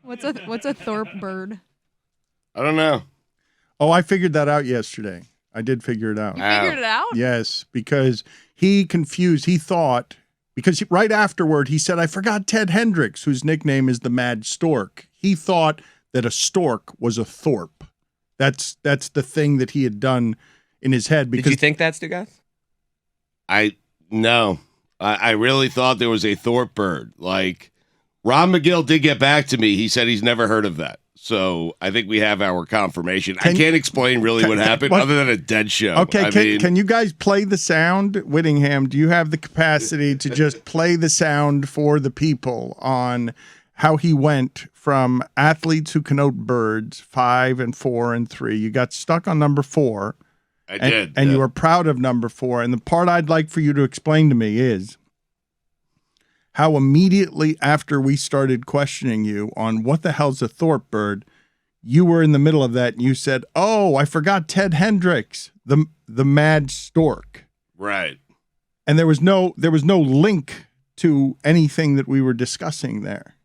What's a Thorpe bird? I don't know. Oh, I figured that out yesterday. I did figure it out. You figured it out? Yes, because he thought, because right afterward he said, I forgot Ted Hendricks, whose nickname is the Mad Stork. He thought that a stork was a Thorpe. That's the thing that he had done in his head. Because did you think that, Stugotz? No. I really thought there was a Thorpe bird. Like, Ron McGill did get back to me. He said he's never heard of that. So I think we have our confirmation. I can't explain really what happened other than a dead show. Okay, can you guys play the sound? Whittingham, do you have the capacity to just play the sound for the people on how he went from athletes who connote birds, 5 and 4 and 3? You got stuck on number 4. I did. And you were proud of number 4. And the part I'd like for you to explain to me is how immediately after we started questioning you on what the hell's a Thorpe bird, you were in the middle of that and you said, oh, I forgot Ted Hendricks, the Mad Stork. Right. And there was no link to anything that we were discussing there.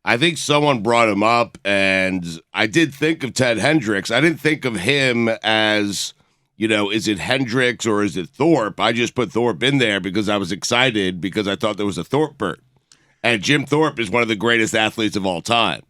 I think someone brought him up, and I did think of Ted Hendricks. I didn't think of him as, is it Hendricks or is it Thorpe? I just put Thorpe in there because I was excited because I thought there was a Thorpe bird. And Jim Thorpe is one of the greatest athletes of all time.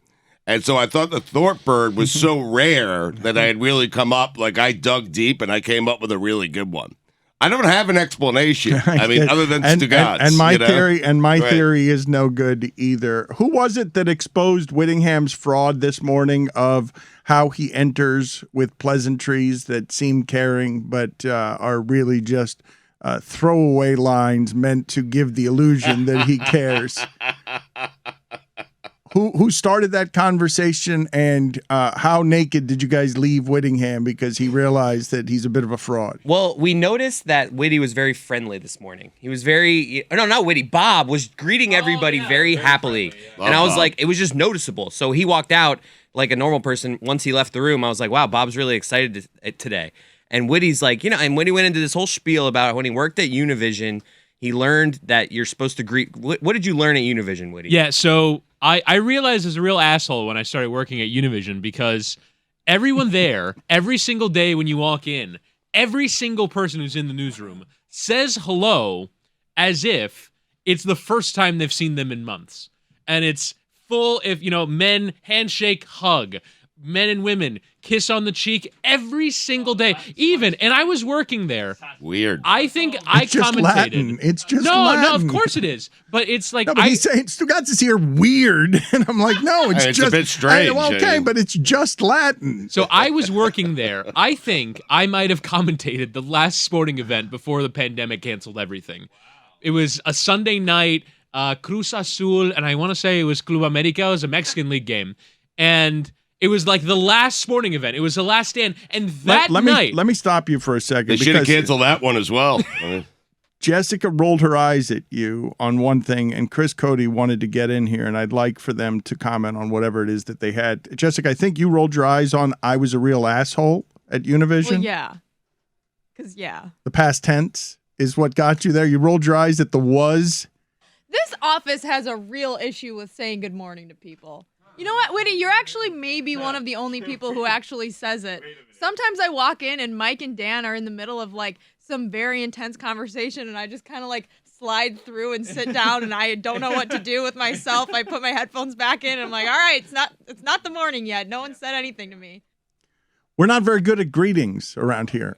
And so I thought the Thorpe bird was so rare that I had really come up, like I dug deep and I came up with a really good one. I don't have an explanation. I mean, other than Stugotz. And my theory is no good either. Who was it that exposed Whittingham's fraud this morning of how he enters with pleasantries that seem caring but are really just throwaway lines meant to give the illusion that he cares? Who started that conversation, and how naked did you guys leave Whittingham because he realized that he's a bit of a fraud? Well, we noticed that Whitty was very friendly this morning. He was not Whitty. Bob was greeting everybody very happily. Yeah. And I was like, it was just noticeable. So he walked out like a normal person. Once he left the room, I was like, wow, Bob's really excited today. And Whitty's like, and Whitty went into this whole spiel about when he worked at Univision, he learned that you're supposed to greet. What did you learn at Univision, Whitty? Yeah, so I realized I was a real asshole when I started working at Univision because everyone there, every single day when you walk in, every single person who's in the newsroom says hello as if it's the first time they've seen them in months. And it's full, men, handshake, hug. Men and women kiss on the cheek every single day. And I was working there. Weird. I think I commentated. Latin. It's just Latin. No, of course it is. But it's like he's saying Stugotz is here weird, and I'm like, no, it's just a bit strange. But it's just Latin. So I was working there. I think I might have commentated the last sporting event before the pandemic canceled everything. It was a Sunday night, Cruz Azul, and I want to say it was Club America. It was a Mexican League game, and it was like the last sporting event. It was the last stand. And that night... Let me stop you for a second. They should have canceled that one as well. Jessica rolled her eyes at you on one thing, and Chris Cote wanted to get in here, and I'd like for them to comment on whatever it is that they had. Jessica, I think you rolled your eyes on I was a real asshole at Univision. Well, yeah. Because, the past tense is what got you there. You rolled your eyes at the was. This office has a real issue with saying good morning to people. You know what, Whitty? You're actually maybe one of the only people who actually says it. Sometimes I walk in and Mike and Dan are in the middle of like some very intense conversation and I just kind of like slide through and sit down and I don't know what to do with myself. I put my headphones back in and I'm like, all right, it's not the morning yet. No one said anything to me. We're not very good at greetings around here.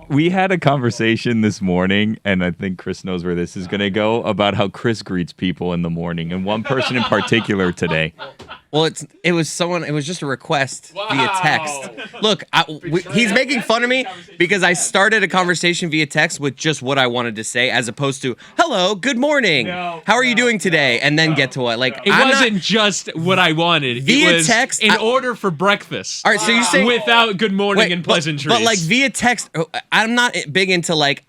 We had a conversation this morning, and I think Chris knows where this is going to go, about how Chris greets people in the morning, and one person in particular today. Well, it was just a request via text. Look, he's making fun of me because I started a conversation via text with just what I wanted to say, as opposed to "Hello, good morning, how are you doing today?" and then get to what. Like, it wasn't just what I wanted. Via it was text, in order for breakfast. All right, so you say without good morning and pleasantries. But like via text, I'm not big into like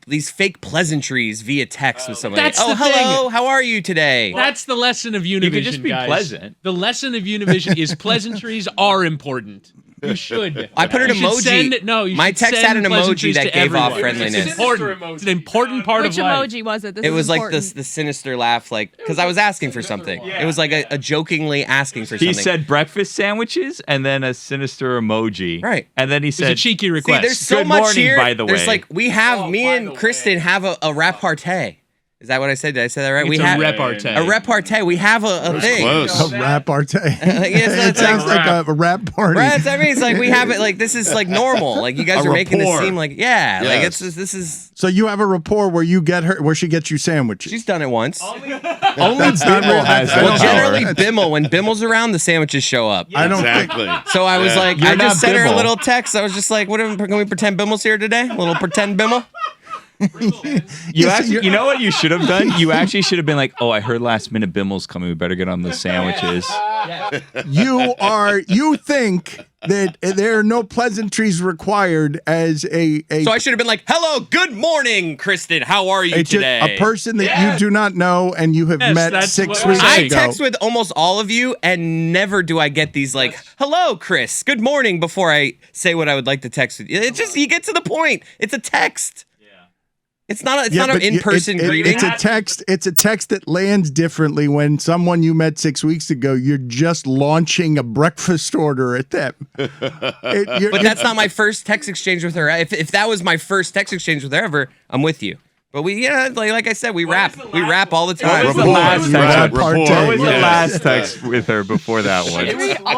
these fake pleasantries via text with somebody. That's the hello, thing. How are you today? That's the lesson of Univision. You can just be guys. pleasant. The lesson of Univision is pleasantries are important. You should. I put an You should emoji. You My should text send had an emoji pleasantries that to gave off everyone. friendliness. It's important. It's an important part Which of life. emoji was it? This It is was like important. the sinister laugh, like because I was asking for something. It was like a jokingly asking for something. He said breakfast sandwiches and then a sinister emoji. Right. And then he It's a said, cheeky See, request. there's so Good much morning, here. by the There's way. like me and Kristen have a repartee. Is that what I said? Did I say that right? It's we a have repartee. a repartee. We have a thing. Close. A rap party. it's It sounds like a rap party. Right, I mean, it's like we have it. Like this is like normal. Like you guys A are making this rapport. seem like like Yes. this is. So you have a rapport where you get her, where she gets you sandwiches. She's done it once. only That's not real. Bimmel has That's- that Well, I don't know. generally Bimmel. When Bimmel's around, the sandwiches show up. I don't Exactly. So I was like, You're I not just sent her a Bimmel. little text. I was just like, can we pretend Bimmel's here today? A little pretend Bimmel. You actually, you know what you should have done? You actually should have been like, "Oh, I heard last minute Bimmel's coming. We better get on the sandwiches." You think that there are no pleasantries required as a So I should have been like, hello, good morning, Kristen. How are you it's just today? a person that you do not know and you have Yes, met that's 6 what we're weeks I saying. ago. text with almost all of you, and never do I get these like, hello, Chris, good morning, before I say what I would like to text with you. It's just, you get to the point. It's a text. It's not an but in-person greeting. It's a text. It's a text that lands differently when someone you met 6 weeks ago. You're just launching a breakfast order at them. But that's not my first text exchange with her. If that was my first text exchange with her ever, I'm with you. But like I said, we rap all the time. What was the last text? Rapport. What was the Yes. last text with her before that one?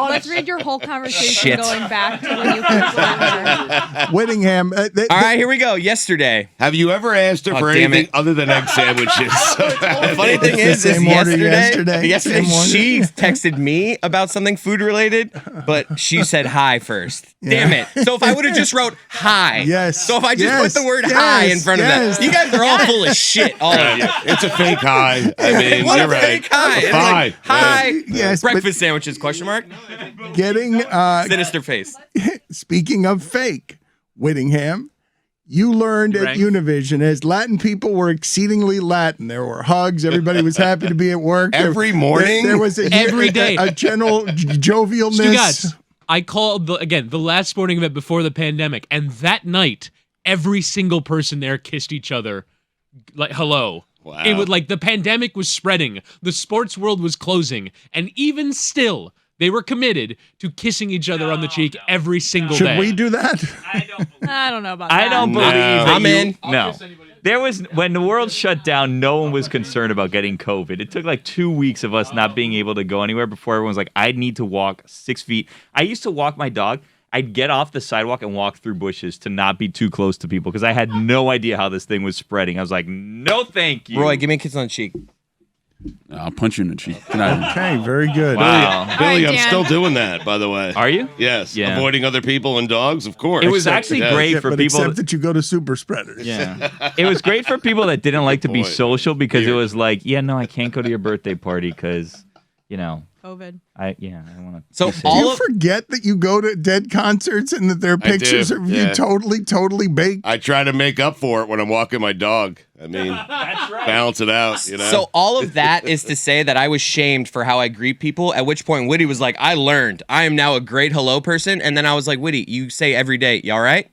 Let's read your whole conversation Shit. going back to when you first met her. Whittingham. All right, here we go. Yesterday. Have you ever asked her for damn anything it. other than egg sandwiches? Funny thing is same order yesterday yesterday. Same order. she texted me about something food related, but she said hi first. Damn it. So if I would have just wrote hi. Yes. So if I just Yes. put the word Yes. hi in front of Yes. that, you guys are all full of shit. All of you. It's a fake high. I mean, What you're a right. fake hi. It's Fine. like, hi. Yes, but- Breakfast sandwiches, question mark? Getting Sinister face. speaking of fake, Whittingham, you learned at Right. Univision as Latin people were exceedingly Latin. There were hugs. Everybody was happy to be at work. Every morning? There was Every day. a general jovialness. Stugotz, I called the last sporting event before the pandemic, and that night, every single person there kissed each other, like hello. Wow. It would like the pandemic was spreading, the sports world was closing, and even still, they were committed to kissing each other on the cheek every single Should day. we do that? I don't know about that. I don't believe that I'm you- in. No. There was, when the world shut down, no one was concerned about getting COVID. It took like 2 weeks of us not being able to go anywhere before everyone's like, I need to walk 6 feet. I used to walk my dog. I'd get off the sidewalk and walk through bushes to not be too close to people because I had no idea how this thing was spreading. I was like, no, thank you. Roy, give me a kiss on the cheek. I'll punch you in the cheek. Good night. Okay, very good. Wow. Billy, right, I'm Dan. still doing that, by the way. Are you? Yes. Yeah. Avoiding other people and dogs, of course. It was actually Yes. great for but people. except that you go to super spreaders. Yeah. It was great for people that didn't like to be Boy. social because it Weird. was like, yeah, no, I can't go to your birthday party because, you know, COVID. I want to. So Do all you of forget that you go to dead concerts and that there are I do, pictures of yeah. you totally baked? I try to make up for it when I'm walking my dog. I mean, balance it out, you know? So all of that is to say that I was shamed for how I greet people, at which point Whitty was like, I learned. I am now a great hello person. And then I was like, Whitty, you say every day, you all right?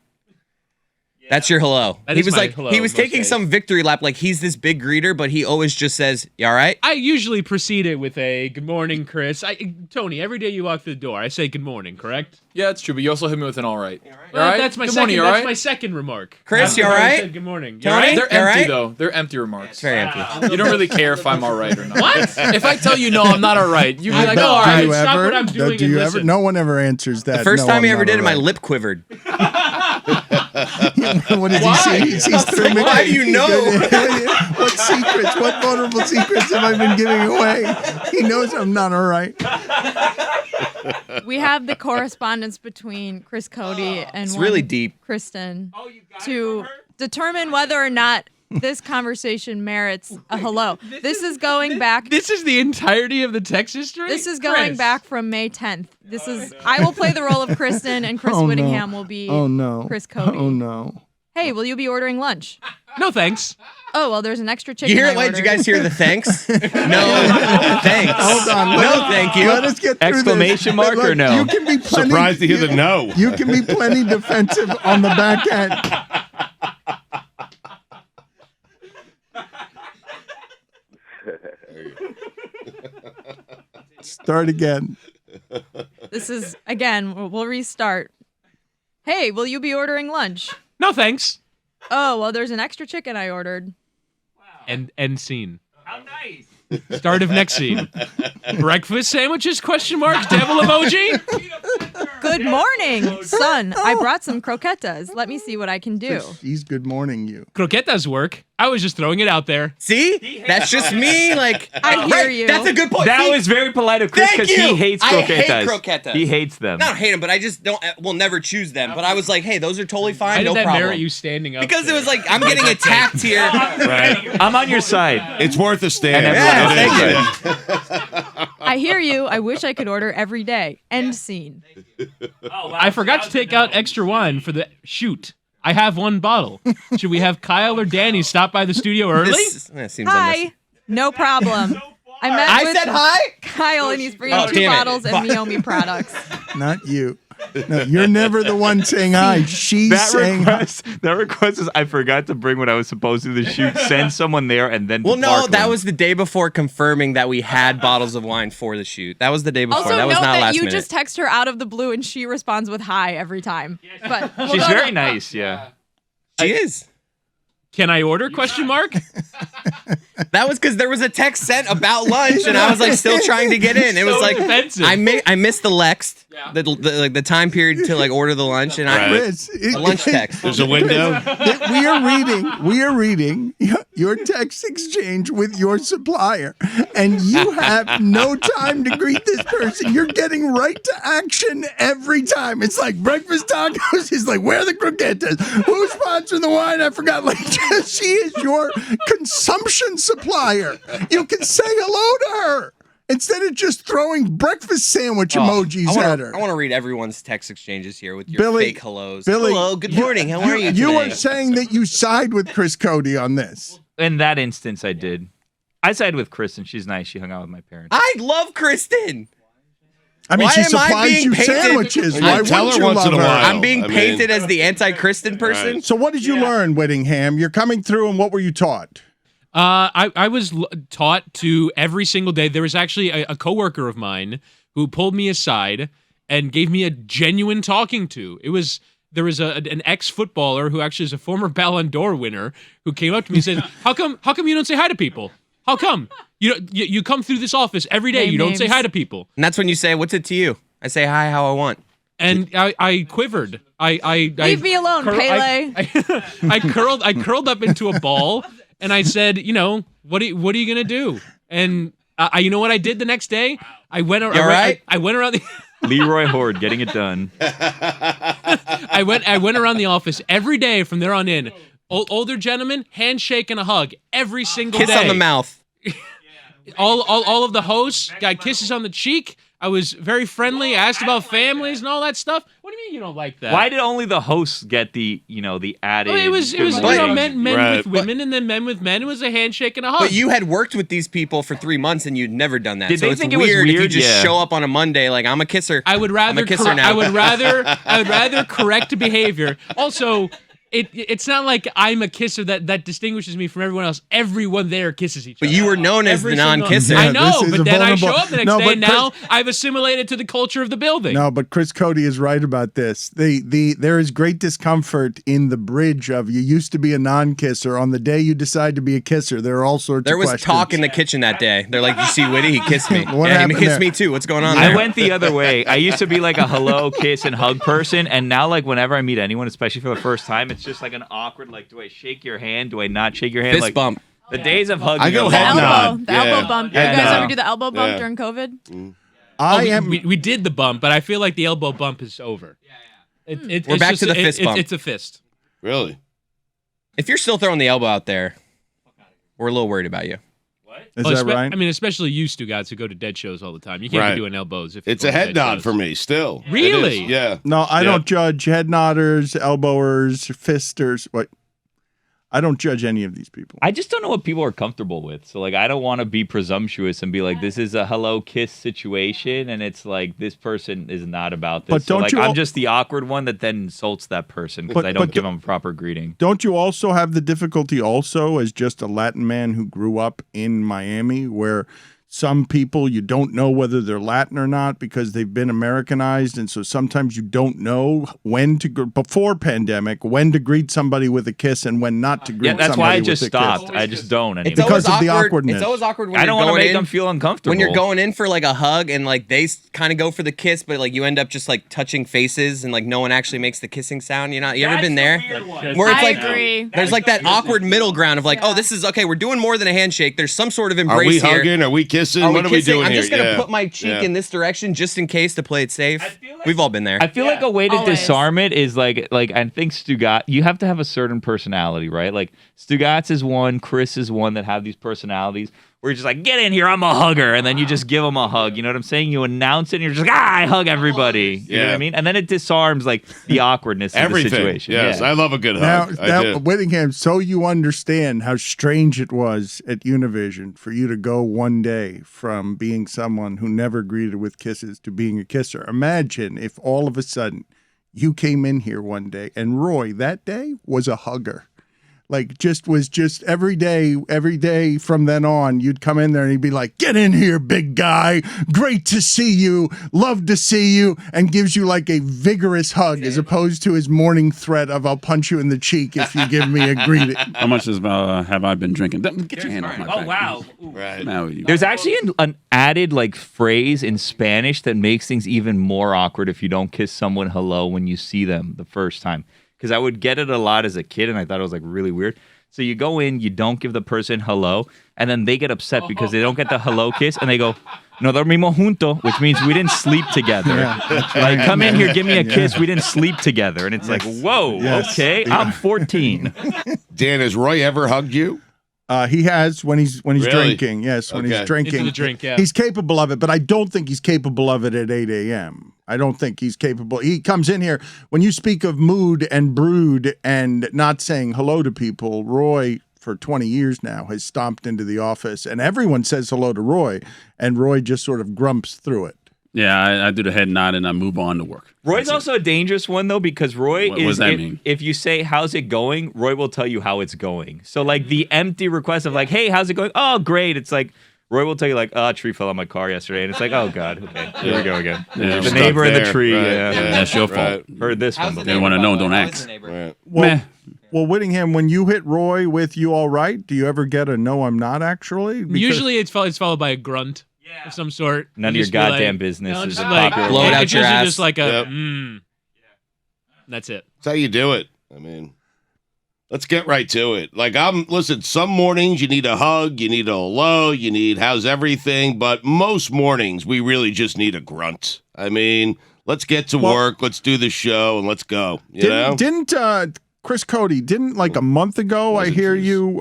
That's your hello. That He is was my like, hello he was most taking days. some victory lap, like he's this big greeter, but he always just says, you all right? I usually precede it with a good morning, Chris. Tony, every day you walk through the door, I say good morning, correct? Yeah, it's true, but you also hit me with an all right. You Well, all right? That's my Good second. morning, you all That's right? my second remark. Chris, you After all I right? said good morning. You Tony? all right? They're You all empty, right? though. They're empty remarks. It's very empty. You don't really care if I'm all right or not. What? If I tell you no, I'm not all right, you be like, know, oh, all all Do right. you Stop ever? what I'm doing Do and you ever? listen. No one ever answers that. The first No, time he I'm ever not did it, my alright. lip quivered. What does he see? He sees through me. Why do you know? What secrets? What vulnerable secrets have I been giving away? He knows I'm not all right. We have the correspondence between Chris Cote and It's one really deep. Kristen to determine whether or not this conversation merits a hello. This is going back. This is the entirety of the text history? This is going Chris. back from May 10th. This is. I will play the role of Kristen, and Chris Oh, no. Whittingham will be Oh no. Chris Cote. Oh no. Hey, will you be ordering lunch? No thanks. Oh, well, there's an extra chicken. You hear I it? Wait, did you ordered. guys hear the thanks? No, thanks. Hold on. No, thank you. Let us get through Exclamation this. mark or Look, no? You can be plenty, Surprised to hear the no. You can be plenty defensive on the back end. Start again. This is, again, we'll restart. Hey, will you be ordering lunch? No thanks. Oh, well, there's an extra chicken I ordered. End scene. How nice. Start of next scene. Breakfast sandwiches? Question mark. Devil emoji. Good morning, son. I brought some croquetas. Let me see what I can do. He's good morning you. Croquetas work. I was just throwing it out there. See? That's just me. Like, I hear right, you. That's a good point. That See? was very polite of Chris Thank because you. he hates I croquetas. hate croquetas. He hates them. I don't hate them, but I just don't. We'll never choose them. But I was like, hey, those are totally fine. Why did No that problem. merit you standing up? Because it there? was like I'm getting attacked here. Right. I'm on your side. It's worth a stand. And Yeah, It is. thank you. I hear you. I wish I could order every day. End scene. I forgot to take out extra wine for the shoot. I have one bottle. Should we have Kyle or Danny stop by the studio early? That seems Hi. No problem. I I said hi. Kyle, and he's bringing Oh, 2 damn it. bottles of Meomi products. Not you. No, you're never the one saying hi. She's That saying hi. request is I forgot to bring what I was supposed to the shoot. Send someone there and then. Well, to no, Parkland. that was the day before confirming that we had bottles of wine for the shoot. That was the day before. Also, that was note not that last you minute. just text her out of the blue, and she responds with "hi" every time. But we'll She's go very to- nice. Yeah. She is. Can I order? Question mark. That was because there was a text sent about lunch, and I was like still trying to get in. It was So like defensive. I missed the lext, the time period to like order the lunch, and I Chris, the lunch text. There's a window. we are reading your text exchange with your supplier, and you have no time to greet this person. You're getting right to action every time. It's like breakfast tacos. He's like, where are the croquetas? Who's sponsoring the wine? I forgot. Like, she is your consumption supplier. You can say hello to her instead of just throwing breakfast sandwich emojis at her. I want to read everyone's text exchanges here with your Billy- fake hellos. Billy, Hello, good morning. How are you today? You are saying that you side with Chris Cote on this. In that instance, I did. I sided with Kristen. She's nice. She hung out with my parents. I love Kristen. I mean, Why she am I supplies being you painted- sandwiches. I Why tell wouldn't her you once in love a her? while. I'm being I mean- painted as the anti-Kristen person. Right. So what did you learn, Whittingham? You're coming through, and what were you taught? I was taught to every single day. There was actually a coworker of mine who pulled me aside and gave me a genuine talking to. There was an ex-footballer who actually is a former Ballon d'Or winner who came up to me and said, "How come you don't say hi to people? How come you come through this office every day? Name You don't say names. hi to people?" And that's when you say, "What's it to you?" I say, "Hi, how I want." And I quivered. Leave me alone, Pele. I curled up into a ball, and I said, what are you gonna do? And you know what I did the next day? I went around. You all right? I went around the. Leroy Horde getting it done. I went around the office every day from there on in. Older gentlemen, handshake and a hug every single Kiss day. on the mouth. All of the hosts got kisses on the cheek. I was very friendly. I asked about families and all that stuff. What do you mean you don't like that? Why did only the hosts get the added? Well, it was good men Right. with women and then men with men. It was a handshake and a hug. But you had worked with these people for 3 months and you'd never done that. Did so they it's think it was weird if you weird? just Yeah. show up on a Monday like I'm a kisser. I would rather I'm a kisser now. I would rather correct behavior. Also, it's not like I'm a kisser that distinguishes me from everyone else. Everyone there kisses each But other. you were known as Every the single- non-kisser. I Yeah, know, this is but a then I show vulnerable- up the next No, day but and now I've assimilated to the culture of the building. No, but Chris Cote is right about this. There is great discomfort in the bridge of you used to be a non-kisser. On the day you decide to be a kisser, there are all sorts There of was questions. talk in the kitchen that day. They're like, "You see Whitty? He kissed me. What yeah, he happened kissed there? me too. What's going on I there?" went the other way. I used to be like a hello, kiss, and hug person, and now like whenever I meet anyone, especially for the first time, it's just like an awkward like, do I shake your hand? Do I not shake your hand? Fist like, bump. The days of hugging. I go are The head long elbow, nod. the Yeah. elbow bump. Head you guys nod. ever do the elbow bump Yeah. during COVID? I we, am. we did the bump, but I feel like the elbow bump is over. We're It's back just- to the fist bump. It's a fist. Really? If you're still throwing the elbow out there, we're a little worried about you. Is Well, that right? I mean, especially you, Stugotz, who go to dead shows all the time. You can't Right. be doing elbows. If you It's go a to head dead nod shows. for me still. It Really? is, yeah. No, I Yeah. don't judge head nodders, elbowers, fisters. What? I don't judge any of these people. I just don't know what people are comfortable with. So like I don't want to be presumptuous and be like, this is a hello kiss situation, and it's like this person is not about this. But So don't like you I'm al- just the awkward one that then insults that person because But- I don't but give do- them a proper greeting. Don't you also have the difficulty also as just a Latin man who grew up in Miami where some people you don't know whether they're Latin or not because they've been Americanized, and so sometimes you don't know when to before pandemic when to greet somebody with a kiss and when not to greet Yeah, that's somebody why I with just a stopped. kiss. I just don't anymore. It's Because always of the awkward. awkwardness. It's always awkward when I you're don't want to going make in. them feel uncomfortable. When you're going in for like a hug and like they kind of go for the kiss, but like you end up just like touching faces and like no one actually makes the kissing sound. You ever been there? Where it's I like agree. There's like that awkward middle ground of like, oh, this is okay. We're doing more than a handshake. There's some sort of Are embrace we here. hugging? Are we kissing? Are What we are we kissing? doing I'm here? just gonna Yeah. put my cheek Yeah. in this direction just in case to play it safe. We've all been there. I feel like a way to Always. disarm it is like I think Stugotz, you have to have a certain personality, right? Like Stugotz is one, Chris is one that have these personalities where you're just like, get in here, I'm a hugger, and then you just give them a hug. You know what I'm saying? You announce it, and you're just like, I hug everybody. You know what Yeah. I mean? And then it disarms like the awkwardness of the Everything. situation. Yes, Yeah. I love a good Now, hug. I do. Whittingham, so you understand how strange it was at Univision for you to go one day from being someone who never greeted with kisses to being a kisser. Imagine if all of a sudden you came in here one day and Roy that day was a hugger. Like was just every day from then on, you'd come in there and he'd be like, get in here, big guy. Great to see you. Love to see you. And gives you like a vigorous hug as opposed to his morning threat of I'll punch you in the cheek if you give me a greeting. How much have I been drinking? Get your hand off my back. Oh, wow. Right. Now you. There's actually an added like phrase in Spanish that makes things even more awkward if you don't kiss someone hello when you see them the first time. Because I would get it a lot as a kid, and I thought it was like really weird. So you go in, you don't give the person hello, and then they get upset because they don't get the hello kiss, and they go, "No dormimos junto," which means we didn't sleep together. Like, come in here, give me a kiss. We didn't sleep together, and it's like, whoa, Yes. okay, I'm 14. Dan, has Roy ever hugged you? He has when he's Really? drinking. Yes, when Okay. he's drinking. Into the drink, yeah. He's capable of it, but I don't think he's capable of it at 8 a.m. I don't think he's capable. He comes in here when you speak of mood and brood and not saying hello to people. Roy, for 20 years now, has stomped into the office, and everyone says hello to Roy, and Roy just sort of grumps through it. Yeah, I do the head nod and I move on to work. Roy's also a dangerous one, though, because Roy What does that mean? If you say, how's it going, Roy will tell you how it's going. So, like, the empty request of, like, hey, how's it going? Oh, great. It's like, Roy will tell you, like, oh, a tree fell on my car yesterday. And it's like, oh, God, okay, here we go again. Yeah, The stuck neighbor in the there. tree. Right, Yeah. yeah. That's your fault. Right. Heard this one before. They want to know, don't ask. Right. Well, Meh. well, Whittingham, when you hit Roy with "You all right?" do you ever get a "No, I'm not actually"? Because- Usually it's followed by a grunt of some sort. None of You your just be like- goddamn business No, is just a like, popular blow it one. out it's your usually ass. just like a, Yep. That's it. That's how you do it. I mean, let's get right to it. Like, listen, some mornings you need a hug, you need a hello, you need how's everything, but most mornings we really just need a grunt. I mean, let's get to work, let's do the show, and let's go. You know? Didn't Chris Cote, didn't like a month ago I hear you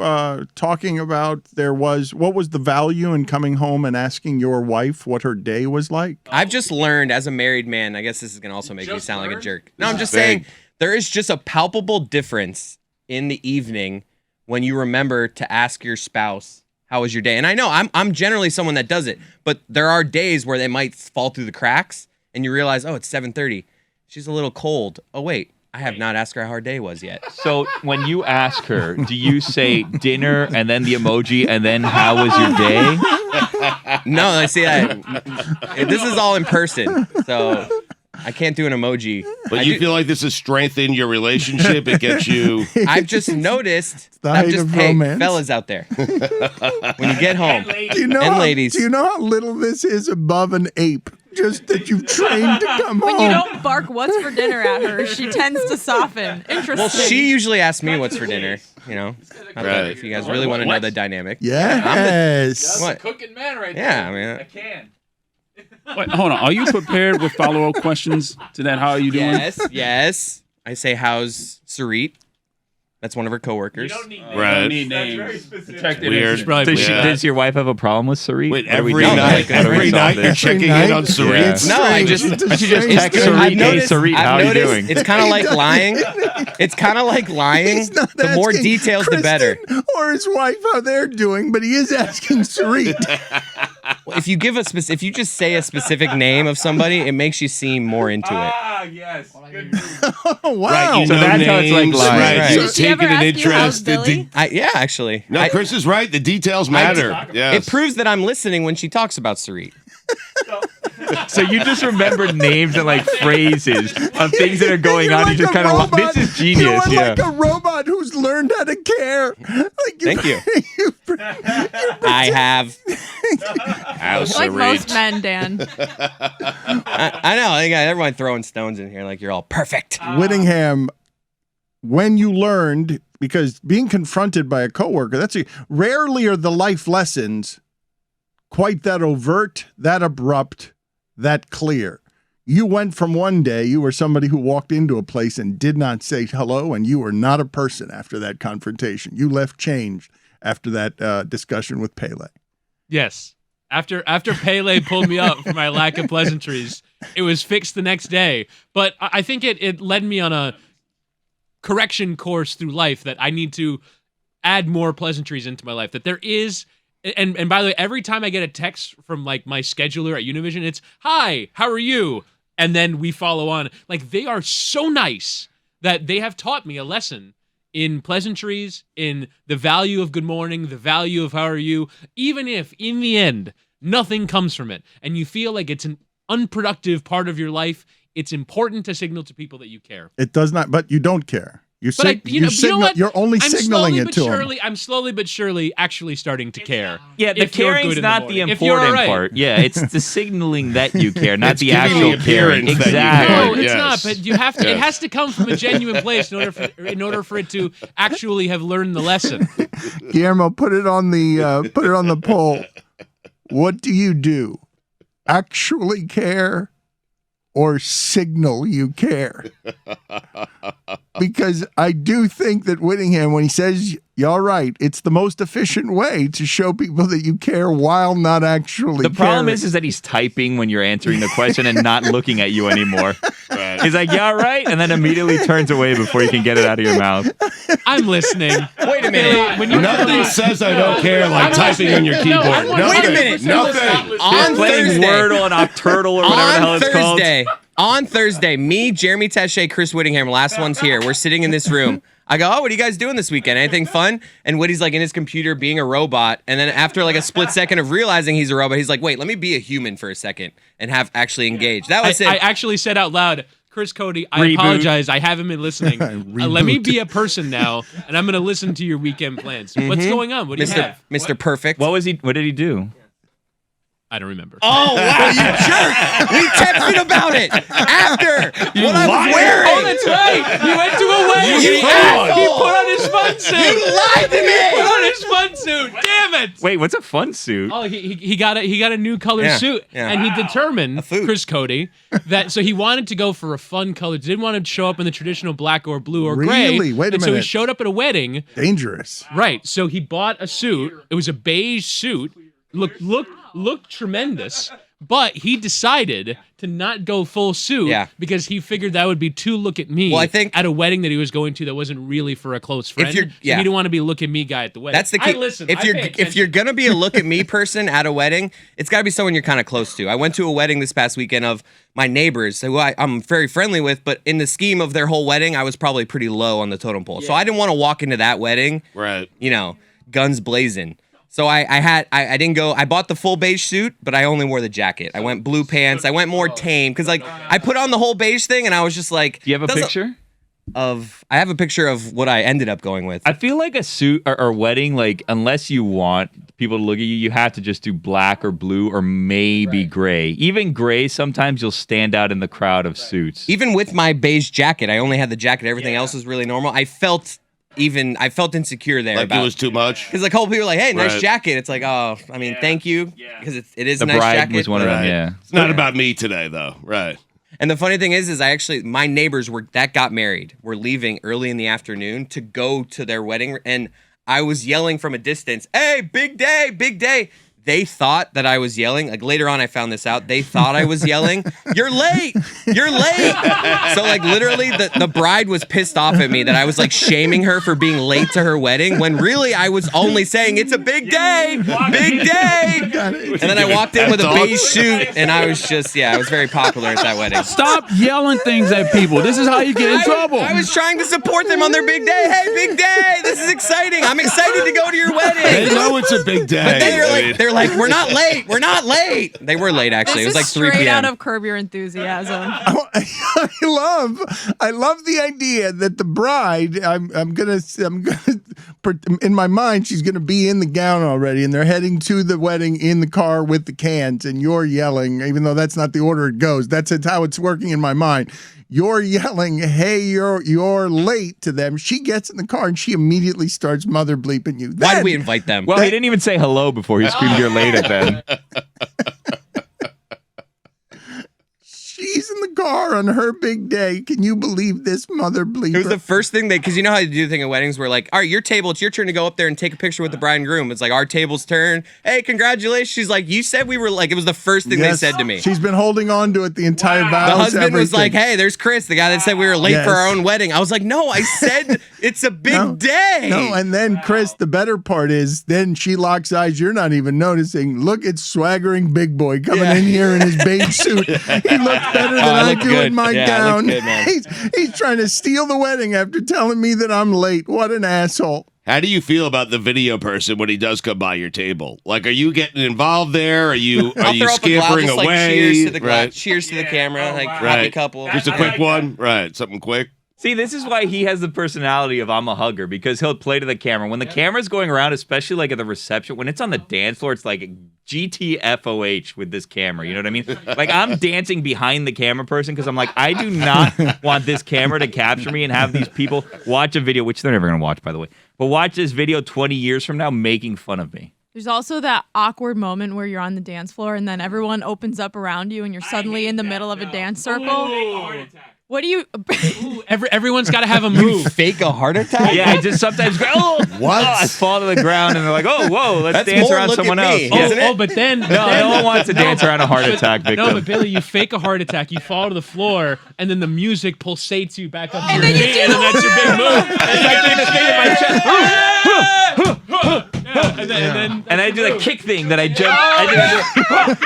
talking about what was the value in coming home and asking your wife what her day was like? I've just learned as a married man, I guess this is going to also make me sound like a jerk. No, I'm just Big. saying there is just a palpable difference in the evening when you remember to ask your spouse, how was your day? And I know I'm generally someone that does it, but there are days where they might fall through the cracks and you realize, oh, it's 7:30. She's a little cold. Oh, wait. I have not asked her how her day was yet. So when you ask her, do you say dinner and then the emoji and then how was your day? No, I see that. This is all in person, so I can't do an emoji. But you feel like this has strengthened your relationship? It gets you. I've just noticed. the I'm height just of hey, romance. fellas out there. When you get home, Do you know and how, ladies. Do you know how little this is above an ape? Just that you've trained to come Oh. home. Um, When you don't bark what's for dinner at her, she tends to soften. Interesting. well, she usually asks me what's for dinner. You know, not that Right. if you guys really want to know the dynamic. Yes. What? Cooking man right Yeah, there. I mean, can. Wait, hold on. Are you prepared with follow-up questions to that? How are you doing? yes. I say, how's Sarit? That's one of her coworkers. Right. names. Weird. Probably Does your wife have a problem with Sarit? Wait, How do we every do night, that? How do we every solve night you're this? checking night? in on Sarit. Yeah. No, I just It's a Why don't you just strange text thing. Sarit? I've Hey, noticed, Sarit, how are you doing? It's kind of like lying. It's kind of like lying. He's not The more asking details, the better. Kristen or his wife how they're doing, but he is asking Sarit. If you give if you just say a specific name of somebody, it makes you seem more into it. Yes. Oh, wow. Right, you So know that's how it's like names, lying. Right, Right. you're Does she ever taking an ask you how's interest. Billy? Yeah, actually. No, Chris is right. The details matter. Yes. It proves that I'm listening when she talks about Sarit. So you just remember names and like phrases of things that are going You're on. like You just a kind of robot. this is genius. You're Yeah. like a robot who's learned how to care. Like Thank you. I have. House Like Sarit. most men, Dan. I know. I got everyone throwing stones in here like you're all perfect. Whittingham, when you learned, because being confronted by a coworker, rarely are the life lessons quite that overt, that abrupt, that clear. You went from one day, you were somebody who walked into a place and did not say hello, and you were not a person after that confrontation. You left changed after that discussion with Pele. Yes. After Pele pulled me up for my lack of pleasantries, it was fixed the next day. But I think it led me on a correction course through life that I need to add more pleasantries into my life. That there is, and by the way, every time I get a text from like my scheduler at Univision, it's, "Hi, how are you?" And then we follow on. Like, they are so nice that they have taught me a lesson in pleasantries, in the value of good morning, the value of how are you, even if in the end nothing comes from it and you feel like it's an unproductive part of your life, it's important to signal to people that you care. It does not, but you don't care. You're, But you know what? you're only signaling it to him. I'm slowly but surely actually starting to care. Yeah, the if you're caring's good in not the morning. If you're important all right. part. Yeah, it's the signaling that you care, not It's the giving actual the caring. appearance that you Exactly. care. No, it's Yes. not. But you have to. It Yes. has to come from a genuine place in order for it to actually have learned the lesson. Guillermo, put it on the poll. What do you do? Actually care or signal you care? Because I do think that Whittingham, when he says you're right, it's the most efficient way to show people that you care while not actually The problem caring. is that he's typing when you're answering the question and not looking at you anymore. Right. He's like, "Yeah, all right," and then immediately turns away before you can get it out of your mouth. I'm listening. Wait a minute. When you Nothing says I don't care like I'm typing listening. on your No, keyboard. I'm Nothing. Wait a minute. Nothing. On Playing Thursday. Wordle and Octurtle or whatever the hell it's called. On Thursday, me, Jeremy Taché, Chris Whittingham, last one's here. We're sitting in this room. I go, "Oh, what are you guys doing this weekend? Anything fun?" And Woody's like in his computer being a robot. And then after like a split second of realizing he's a robot, he's like, "Wait, let me be a human for a second and have actually engaged." That was I it. actually said out loud, "Chris Cote, I Reboot. apologize. I haven't been listening. Let me Reboot. be a person now, and I'm going to listen to your weekend plans. What's going on? What do you have?" Mr. Perfect. What did he do? I don't remember. Oh, wow, you jerk. We texted about it after what I was wearing. Oh, that's right. You went to a wedding. You asshole. He put on his fun suit. You lied to He put me. on his fun suit. Damn it. Wait, what's a fun suit? Oh, he got a new color Yeah, suit, yeah. and he determined, food. Chris Cote, that so he wanted to go for a fun color. Didn't want to show up in the traditional black or blue or gray. Really? Wait a and so he minute. showed up at a wedding. Dangerous. Right. So he bought a suit. It was a beige suit. Looked tremendous. But he decided to not go full suit Yeah. because he figured that would be too look at me Well, I think- at a wedding that he was going to that wasn't really for a close friend. you're- So yeah. he didn't want to be a look at me guy at the wedding. That's the key. I listen. If I you're pay if attention. you're gonna be a look at me person at a wedding, it's got to be someone you're kind of close to. I went to a wedding this past weekend of my neighbors who I'm very friendly with, but in the scheme of their whole wedding, I was probably pretty low on the totem pole. So I didn't want to walk into that wedding, Right. Guns blazing. So I didn't go. I bought the full beige suit, but I only wore the jacket. I went blue pants. I went more tame because I put on the whole beige thing, and I was just like, Do you have a doesn't- picture? I have a picture of what I ended up going with. I feel like a suit or wedding, like unless you want people to look at you, you have to just do black or blue or maybe gray. Even gray, sometimes you'll stand out in the crowd of suits. Even with my beige jacket, I only had the jacket. Everything else was really normal. I felt insecure there. Like about it was too much. because like, a couple people were like, "Hey, nice Right. jacket." It's like, oh, I mean, thank you, because it is The a nice bride jacket. was one of them. Right. Yeah. It's not about me today, though. Right. And the funny thing is my neighbors that got married were leaving early in the afternoon to go to their wedding, and I was yelling from a distance, "Hey, big day, big day." They thought that I was yelling. Like later on, I found this out. They thought I was yelling, "You're late! You're late!" So like literally, the bride was pissed off at me that I was like shaming her for being late to her wedding when really I was only saying it's a big day, big day. And then I walked in with a beige suit, and I was just I was very popular at that wedding. Stop yelling things at people. This is how you get in trouble. I was trying to support them on their big day. Hey, big day! This is exciting. I'm excited to go to your wedding. They know it's a big day. But then they're like, we're not late. We're not late. They were late, actually. It was like 3 straight p.m. out of Curb Your Enthusiasm. I love the idea that the bride, I'm gonna in my mind, she's gonna be in the gown already, and they're heading to the wedding in the car with the cans, and you're yelling, even though that's not the order it goes. That's how it's working in my mind. You're yelling, "Hey, you're late" to them. She gets in the car and she immediately starts mother bleeping you. Why did we invite them? Well, he didn't even say hello before he screamed "You're late" at them. She's in the car on her big day. Can you believe this mother bleeper? It was the first thing because you know how you do the thing at weddings where like, all right, your table, it's your turn to go up there and take a picture with the bride and groom. It's like our table's turn. Hey, congratulations. She's like, you said we were like, it was the first thing they said to me. She's been holding on to it the entire vows. The husband was everything. like, hey, there's Chris, the guy that said we were late for our own wedding. I was like, no, I said it's a big day. No, and then Chris, the better part is then she locks eyes. You're not even noticing. Look at swaggering big boy coming in here in his beige suit. He looks better than I do in my gown. Good, man. He's trying to steal the wedding after telling me that I'm late. What an asshole. How do you feel about the video person when he does come by your table? Like, are you getting involved there? Are you scampering away? Like, cheers to the glass, cheers to the camera, like happy couple. Just a quick one, right? Something quick. See, this is why he has the personality of I'm a hugger, because he'll play to the camera. When the camera's going around, especially like at the reception, when it's on the dance floor, it's like GTFOH with this camera. You know what I mean? Like I'm dancing behind the camera person because I'm like, I do not want this camera to capture me and have these people watch a video, which they're never going to watch, by the way, but watch this video 20 years from now making fun of me. There's also that awkward moment where you're on the dance floor and then everyone opens up around you and you're suddenly in the middle of a dance circle. What do you? Everyone's got to have a move. Fake a heart attack? Yeah, I just sometimes go, what? I fall to the ground and they're like, oh, whoa, let's That's dance more around look someone at else. me, Yeah. isn't it? But then No one wants to dance around a heart attack victim. No, but Billy, you fake a heart attack, you fall to the floor, and then the music pulsates you back up to your then you feet, do and then that's your big move. It's like doing the thing in my chest. And And I do the kick thing that I jump. I do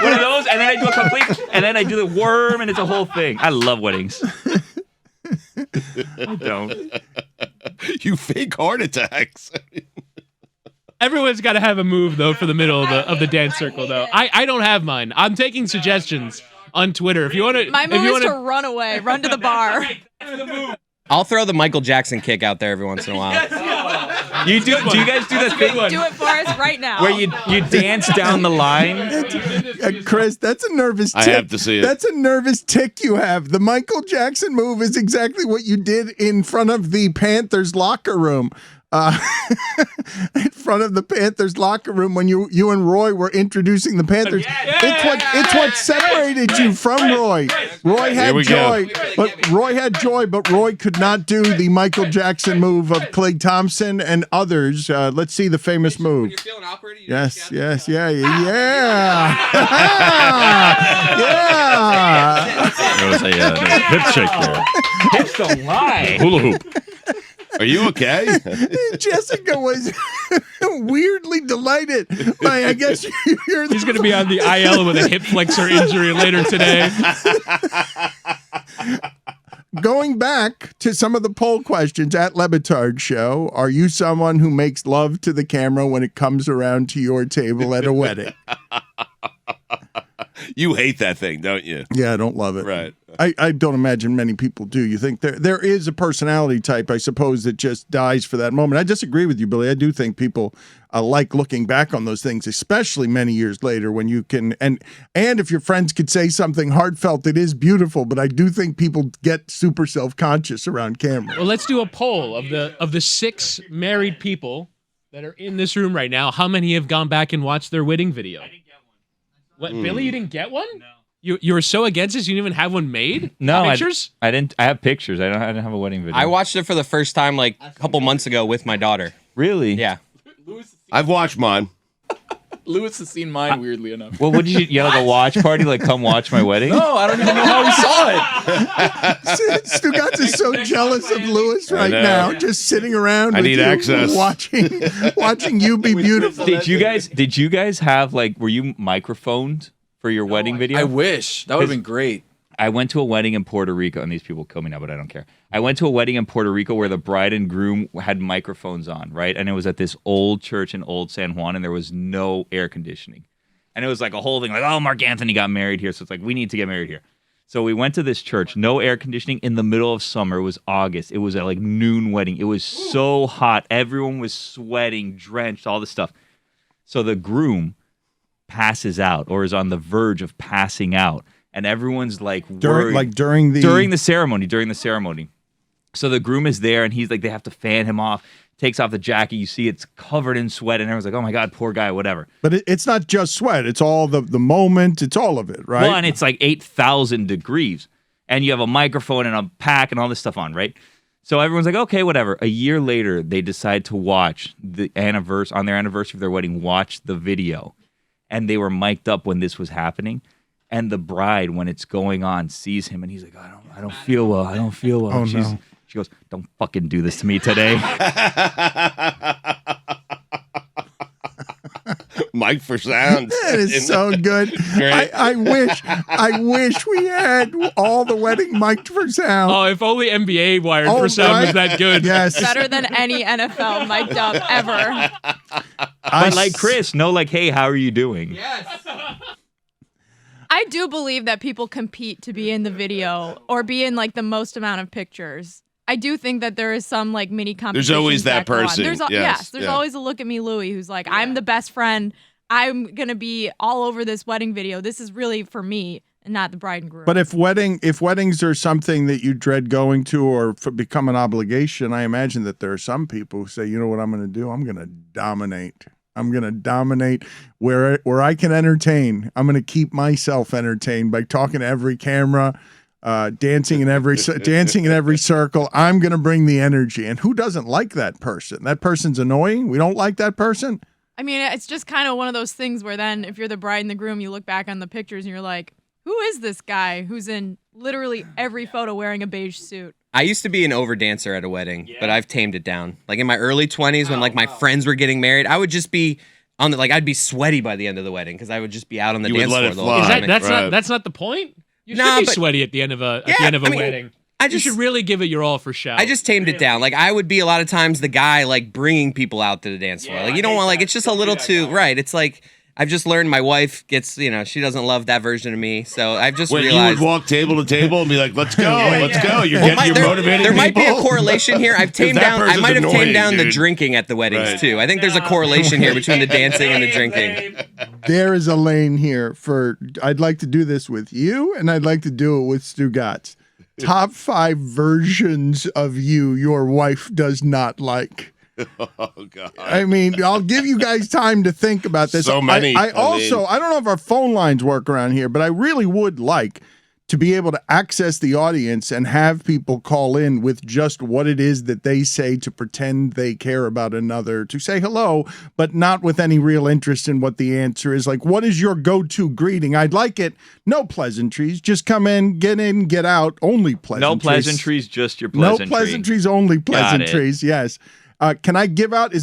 one of those, and then I do a complete, and then I do the worm, and it's a whole thing. I love weddings. I don't. You fake heart attacks. everyone's got to have a move though for the middle of the dance circle though. I don't have mine. I'm taking suggestions on Twitter. If you want to, My move is to run away, run to the bar. I'll throw the Michael Jackson kick out there every once in a while. You do you guys do the thing Do it for us right now. where you dance down the line? Chris, that's a nervous tick. I have to see it. That's a nervous tick you have. The Michael Jackson move is exactly what you did in front of the Panthers locker room. In front of the Panthers locker room when you and Roy were introducing the Panthers. It's what separated you from Roy. Roy had joy, but Roy could not do the Michael Jackson move of Clay Thompson and others. Let's see the famous move. Yes, yeah. There was a hip shake there. Hips don't lie. Hula hoop. Are you okay? Jessica was weirdly delighted. I guess you're He's going to be on the IL with a hip flexor injury later today. Going back to some of the poll questions at Le Batard Show, are you someone who makes love to the camera when it comes around to your table at a wedding? You hate that thing, don't you? Yeah, I don't love it. Right. I don't imagine many people do. You think there is a personality type, I suppose, that just dies for that moment. I disagree with you, Billy. I do think people like looking back on those things, especially many years later when you can, and if your friends could say something heartfelt, it is beautiful, but I do think people get super self-conscious around camera. Well, let's do a poll of the 6 married people that are in this room right now. How many have gone back and watched their wedding video? I didn't get one. What, Billy, you didn't get one? No. You were so against this, you didn't even have one made? No, Pictures? I didn't. I have pictures. I didn't have a wedding video. I watched it for the first time like a couple months ago with my daughter. Really? Yeah. I've watched mine. Lewis has seen mine, weirdly enough. Well, what did you had like a watch party? Like, come watch my wedding? No, I don't even know how he saw it. Stugotz is so jealous of Lewis right know. now, just sitting around. I with need you, access. watching you be beautiful. Did you guys have like? Were you microphoned for your wedding video? I wish. That would have been great. I went to a wedding in Puerto Rico, and these people kill me now, but I don't care. I went to a wedding in Puerto Rico where the bride and groom had microphones on, right? And it was at this old church in Old San Juan, and there was no air conditioning. And it was like a whole thing, like, oh, Mark Anthony got married here, so it's like, we need to get married here. So we went to this church, no air conditioning, in the middle of summer. It was August. It was at like noon wedding. It was so hot. Everyone was sweating, drenched, all this stuff. So the groom passes out or is on the verge of passing out. And everyone's like worried. during the ceremony. So the groom is there, and he's like, they have to fan him off. Takes off the jacket. You see it's covered in sweat, and everyone's like, oh my God, poor guy, whatever. But it's not just sweat. It's all the moment. It's all of it, right? Well, and it's like 8,000 degrees, and you have a microphone and a pack and all this stuff on, right? So everyone's like, okay, whatever. A year later, they decide to watch on their anniversary of their wedding, watch the video, and they were mic'd up when this was happening. And the bride, when it's going on, sees him, and he's like, I don't feel well. I don't feel well. Oh, no. She goes, don't fucking do this to me today. Mike for sound. That is so good. I wish we had all the wedding mic'd for sound. Oh, if only NBA wired for sound was that good. Yes. Better than any NFL mic'd up ever. But like Chris, no, like, hey, how are you doing? Yes. I do believe that people compete to be in the video or be in like the most amount of pictures. I do think that there is some like mini competition. There's always that person. There's always a look at me Louie who's like, I'm the best friend. I'm gonna be all over this wedding video. This is really for me and not the bride and groom. But if weddings are something that you dread going to or become an obligation, I imagine that there are some people who say, you know what I'm going to do? I'm going to dominate. I'm going to dominate where I can entertain. I'm going to keep myself entertained by talking to every camera, dancing in every circle. I'm going to bring the energy. And who doesn't like that person? That person's annoying. We don't like that person. I mean, it's just kind of one of those things where then if you're the bride and the groom, you look back on the pictures and you're like, who is this guy who's in literally every photo wearing a beige suit? I used to be an over dancer at a wedding, but I've tamed it down. Like in my early 20s when like my friends were getting married, I would just be on the, like I'd be sweaty by the end of the wedding because I would just be out on the dance floor the whole time. That's not the point? You should be sweaty at the end of a wedding. You should really give it your all for shout. I just tamed it down. Like I would be a lot of times the guy like bringing people out to the dance floor. Like you don't want like it's just a little too right. It's like I've just learned my wife gets, she doesn't love that version of me. So I've just realized. You would walk table to table and be like, let's go, let's go. You're motivating There might be a people. correlation here. I've tamed down. I might have tamed down the drinking at the weddings too. I think there's a correlation here between the dancing and the drinking. There is a lane here for, I'd like to do this with you and I'd like to do it with Stugotz. Top 5 versions of you your wife does not like. Oh God! I mean, I'll give you guys time to think about this. So many. I don't know if our phone lines work around here, but I really would like to be able to access the audience and have people call in with just what it is that they say to pretend they care about another, to say hello, but not with any real interest in what the answer is. Like, what is your go-to greeting? I'd like it. No pleasantries. Just come in, get out. Only pleasantries. No pleasantries, just your pleasantries. No pleasantries, only pleasantries. Yes. Can I give out?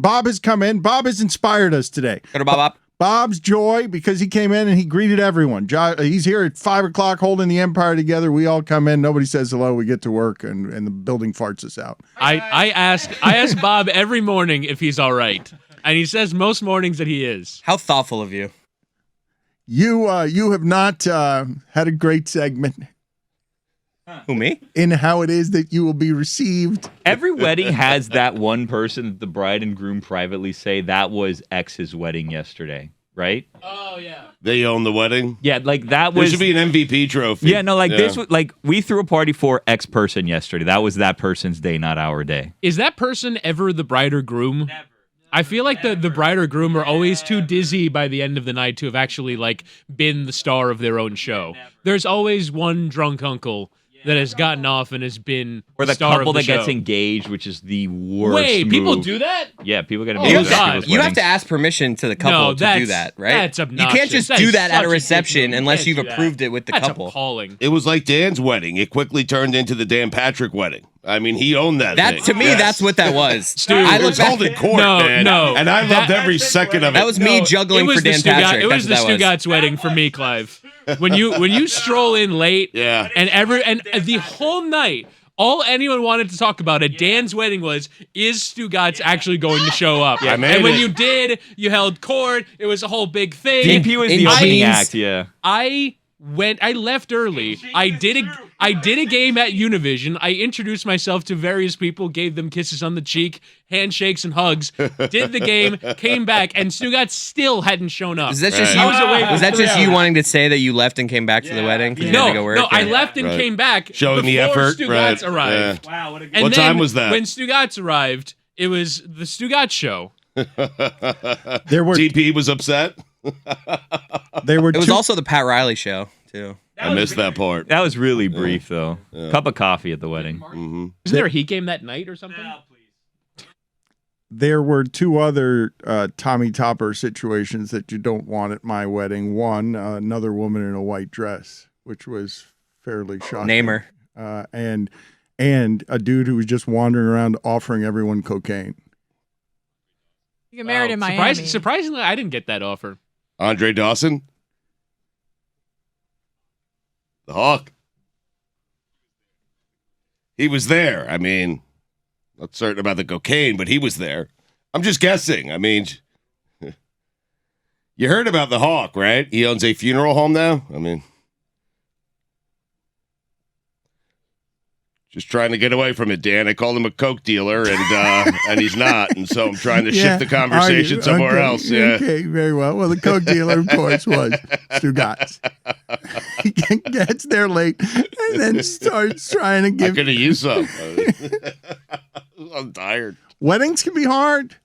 Bob has come in. Bob has inspired us today. Go to Bob. Bob's joy, because he came in and he greeted everyone. He's here at 5 o'clock holding the empire together. We all come in. Nobody says hello. We get to work and the building farts us out. I ask Bob every morning if he's all right. And he says most mornings that he is. How thoughtful of you. You have not had a great segment. Who, me? In how it is that you will be received. Every wedding has that one person that the bride and groom privately say that was X's wedding yesterday, right? Oh, yeah. They own the wedding? Yeah, like that There was... should be an MVP trophy. Yeah, no, like this was... Like, we threw a party for X person yesterday. That was that person's day, not our day. Is that person ever the bride or groom? Never. I feel like the bride or groom are always too dizzy by the end of the night to have actually like been the star of their own show. There's always one drunk uncle that has gotten off and has been Or the star couple of the that show. gets engaged, which is the worst. Wait, people move. do that? Yeah, people get Oh, engaged. at God. people's You have weddings. to ask permission to the couple No, to do that's- that, right? that's You obnoxious. can't just That do is that at such a a reception dick move. unless Can't you've do that. approved it with the That's couple. appalling. It was like Dan's wedding. It quickly turned into the Dan Patrick wedding. I mean, he owned that. That thing. to me, Yes. that's what that was. Stu, I It look was back. holding court, No, man. no. And I loved every second of it. That was me juggling for Dan Patrick. It was That's the what that was. Stugotz wedding for me, Clive. When you stroll in late, Yeah. and the whole night, all anyone wanted to talk about at Dan's wedding was, is Stugotz actually going to show up? I made and when it. you did, you held court. It was a whole big thing. DP was In the opening jeans. act. Yeah. I left early. I did a game at Univision. I introduced myself to various people, gave them kisses on the cheek, handshakes and hugs, did the game, came back, and Stugotz still hadn't shown up. Is that just Right. you? I was away for Was that 3 just you hours. wanting to say that you left and came back to the wedding? 'Cause you had to go work, No, I or- left and Right. came back Showing the before effort, Stugotz right, arrived. yeah. Wow, what a And What then time was that? When Stugotz arrived, it was the Stugotz show. There were DP was upset. there were It was two, also the Pat Riley show too. I missed that part. That was really brief, though. Cup of coffee at the wedding. Mm-hmm. Isn't there a Heat game that night or something? there were two other Tommy Topper situations that you don't want at my wedding. One, another woman in a white dress, which was fairly shocking. Name her. And a dude who was just wandering around offering everyone cocaine. You get married in Miami. Surprisingly, I didn't get that offer. Andre Dawson, the Hawk. He was there. I mean, not certain about the cocaine, but he was there. I'm just guessing. I mean, you heard about the Hawk, right? He owns a funeral home now. I mean, just trying to get away from it, Dan. I called him a coke dealer, and he's not, and so I'm trying to shift the conversation somewhere else. Yeah. Okay, very well. Well, the coke dealer, of course, was Stugotz. He gets there late and then starts trying to I give. could have used some. I'm tired. Weddings can be hard.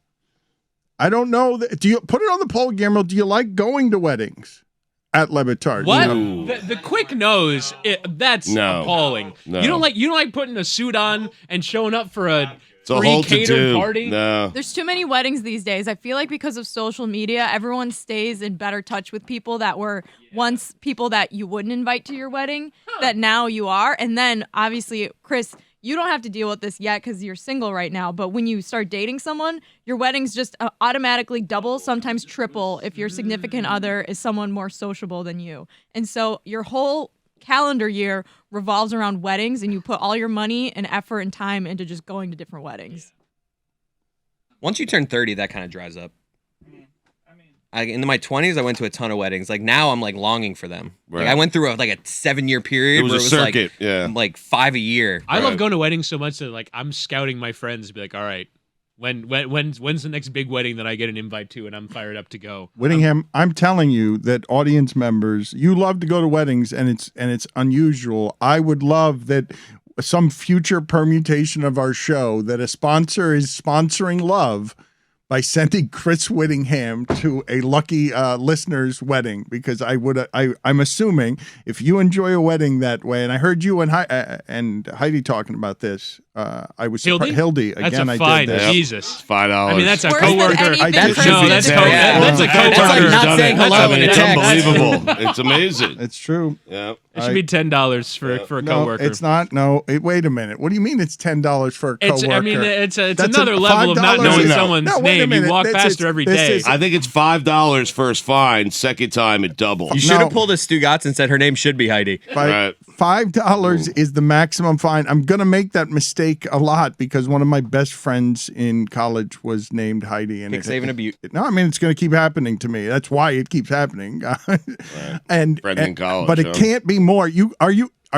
I don't know. Do you put it on the poll, Guillermo? Do you like going to weddings at Le Batard? What? No. The quick nose, that's No. appalling. No. You don't like putting a suit on and showing up for a It's a whole pre-catered to-do. party? No. There's too many weddings these days. I feel like because of social media, everyone stays in better touch with people that were once people that you wouldn't invite to your wedding, that now you are. And then obviously, Chris, you don't have to deal with this yet because you're single right now. But when you start dating someone, your weddings just automatically double, sometimes triple, if your significant other is someone more sociable than you. And so your whole calendar year revolves around weddings, and you put all your money and effort and time into just going to different weddings. Once you turn 30, that kind of dries up. In my 20s, I went to a ton of weddings. Like now, I'm like longing for them. Like Right. I went through a 7-year period It was where a it was circuit, like yeah. like 5 a year. I love Right. going to weddings so much that like I'm scouting my friends to be like, all right, when's the next big wedding that I get an invite to and I'm fired up to go? Whittingham, I'm telling you that audience members, you love to go to weddings, and it's unusual. I would love that some future permutation of our show that a sponsor is sponsoring love by sending Chris Whittingham to a lucky listener's wedding, because I'm assuming if you enjoy a wedding that way, and I heard you and Heidi talking about this, I was Hildy? Hildy That's again. a I fine. did this. Jesus. $5. I mean, that's a Worse than coworker. anything That Chris should did be to said. me. Yeah. That's a That's like coworker. not Done saying it. hello I mean, in a it's text. unbelievable. It's amazing. It's true. Yeah. It should be $10 for a No, coworker. it's not. No, wait a minute. What do you mean it's $10 for a It's, coworker? I mean, it's That's another level of not $5 knowing No. someone's No, wait a name. You minute. walk This past is- her every this day. is- I think it's $5 first fine. Second time it doubles. You should have No. pulled a Stugotz and said her name should be Heidi. Right. $5 is the maximum fine. I'm gonna make that mistake a lot because one of my best friends in college was named Heidi, and Kick, save, and a butte. No, I mean it's going to keep happening to me. That's why it keeps happening. and Friends in college, but it huh? can't be more. Are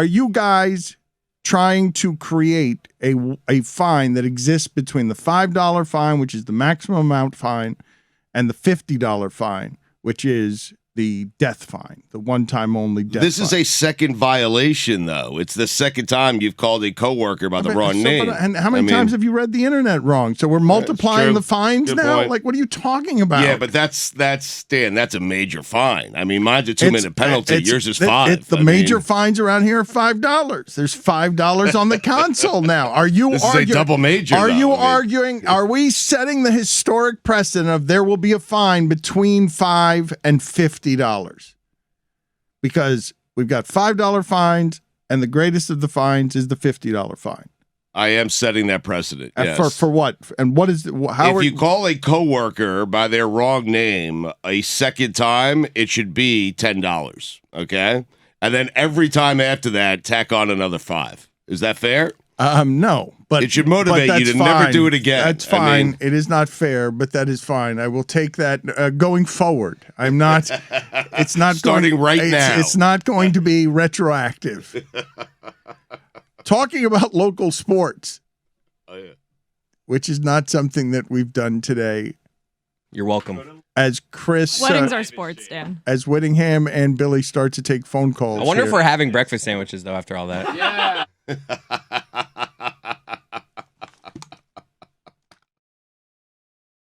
you guys trying to create a fine that exists between the $5 fine, which is the maximum amount fine, and the $50 fine, which is the death fine, the one-time only death This fine. is a second violation, though. It's the second time you've called a coworker by the wrong name. And how many times have you read the internet wrong? So we're multiplying true. the fines Good now? point. Like, what are you talking about? Yeah, but that's Dan. That's a major fine. I mean, mine's a 2-minute penalty. Yours is 5. The major fines around here are $5. There's $5 on the console now. Are you This arguing? is a double major. Are though. you I mean, arguing? Are we setting the historic precedent of there will be a fine between $5 and $50? Because we've got $5 fines, and the greatest of the fines is the $50 fine. I am setting that precedent. Yes. For what? And what is how? If you call a coworker by their wrong name a second time, it should be $10. Okay, and then every time after that, tack on another $5. Is that fair? No, but it should motivate but you to that's never fine. do it again. That's I fine. mean- It is not fair, but that is fine. I will take that going forward. I'm not. It's not Starting right now. It's not going to be retroactive. Talking about local sports, which is not something that we've done today. You're welcome. As Chris, Weddings are sports, Dan. as Whittingham and Billy start to take phone calls. I wonder here. if we're having breakfast sandwiches though after all that.